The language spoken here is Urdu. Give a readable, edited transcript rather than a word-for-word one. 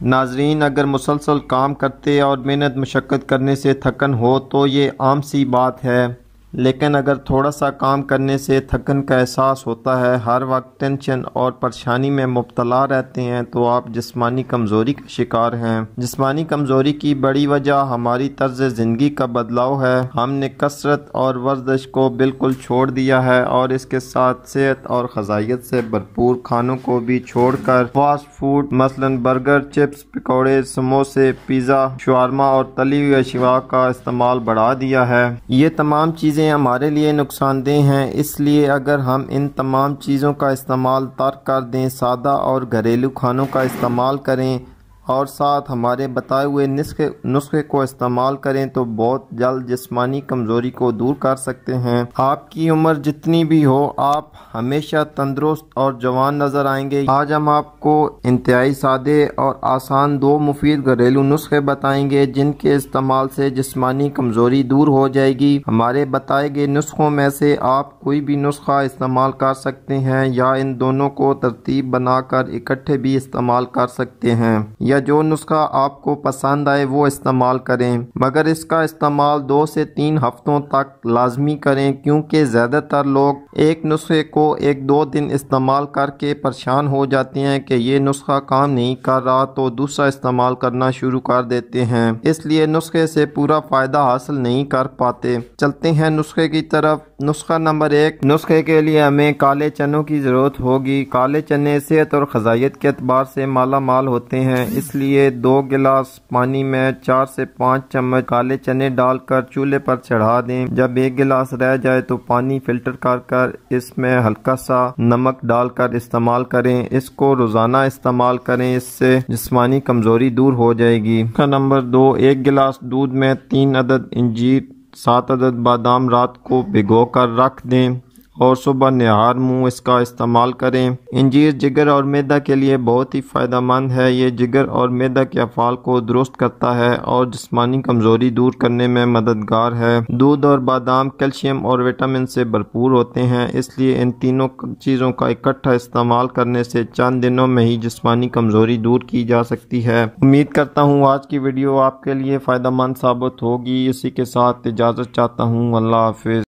ناظرین، اگر مسلسل کام کرتے اور محنت مشقت کرنے سے تھکن ہو تو یہ عام سی بات ہے، لیکن اگر تھوڑا سا کام کرنے سے تھکن کا احساس ہوتا ہے، ہر وقت ٹینشن اور پریشانی میں مبتلا رہتے ہیں، تو آپ جسمانی کمزوری کا شکار ہیں۔ جسمانی کمزوری کی بڑی وجہ ہماری طرز زندگی کا بدلاؤ ہے۔ ہم نے کثرت اور ورزش کو بالکل چھوڑ دیا ہے اور اس کے ساتھ صحت اور غذائیت سے بھرپور کھانوں کو بھی چھوڑ کر فاسٹ فوڈ مثلاً برگر، چپس، پکوڑے، سموسے، پیزا، شاورما اور تلی ہوئی اشیاء کا استعمال بڑھا دیا ہے۔ یہ تمام چیزیں ہمارے لیے نقصان دہ ہیں، اس لیے اگر ہم ان تمام چیزوں کا استعمال ترک کر دیں، سادہ اور گھریلو کھانوں کا استعمال کریں اور ساتھ ہمارے بتائے ہوئے نسخے کو استعمال کریں تو بہت جلد جسمانی کمزوری کو دور کر سکتے ہیں۔ آپ کی عمر جتنی بھی ہو، آپ ہمیشہ تندرست اور جوان نظر آئیں گے۔ آج ہم آپ کو انتہائی سادے اور آسان دو مفید گھریلو نسخے بتائیں گے جن کے استعمال سے جسمانی کمزوری دور ہو جائے گی۔ ہمارے بتائے گئے نسخوں میں سے آپ کوئی بھی نسخہ استعمال کر سکتے ہیں یا ان دونوں کو ترتیب بنا کر اکٹھے بھی استعمال کر سکتے ہیں، یا جو نسخہ آپ کو پسند آئے وہ استعمال کریں، مگر اس کا استعمال 2 سے 3 ہفتوں تک لازمی کریں، کیونکہ زیادہ تر لوگ ایک نسخے کو 1-2 دن استعمال کر کے پریشان ہو جاتے ہیں کہ یہ نسخہ کام نہیں کر رہا تو دوسرا استعمال کرنا شروع کر دیتے ہیں، اس لیے نسخے سے پورا فائدہ حاصل نہیں کر پاتے۔ چلتے ہیں نسخے کی طرف۔ نسخہ نمبر 1۔ نسخے کے لیے ہمیں کالے چنوں کی ضرورت ہوگی۔ کالے چنے صحت اور غذائیت کے اعتبار سے مالا مال ہوتے ہیں، اس لیے 2 گلاس پانی میں 4 سے 5 چمچ کالے چنے ڈال کر چولہے پر چڑھا دیں۔ جب 1 گلاس رہ جائے تو پانی فلٹر کر اس میں ہلکا سا نمک ڈال کر استعمال کریں۔ اس کو روزانہ استعمال کریں، اس سے جسمانی کمزوری دور ہو جائے گی۔ نسخہ نمبر 2۔ 1 گلاس دودھ میں 3 عدد انجیر، 7 عدد بادام رات کو بھگو کر رکھ دیں اور صبح نہار منہ اس کا استعمال کریں۔ انجیر جگر اور معدہ کے لیے بہت ہی فائدہ مند ہے۔ یہ جگر اور معدہ کے افعال کو درست کرتا ہے اور جسمانی کمزوری دور کرنے میں مددگار ہے۔ دودھ اور بادام کیلشیم اور وٹامن سے بھرپور ہوتے ہیں، اس لیے ان تینوں چیزوں کا اکٹھا استعمال کرنے سے چند دنوں میں ہی جسمانی کمزوری دور کی جا سکتی ہے۔ امید کرتا ہوں آج کی ویڈیو آپ کے لیے فائدہ مند ثابت ہوگی۔ اسی کے ساتھ اجازت چاہتا ہوں۔ اللہ حافظ۔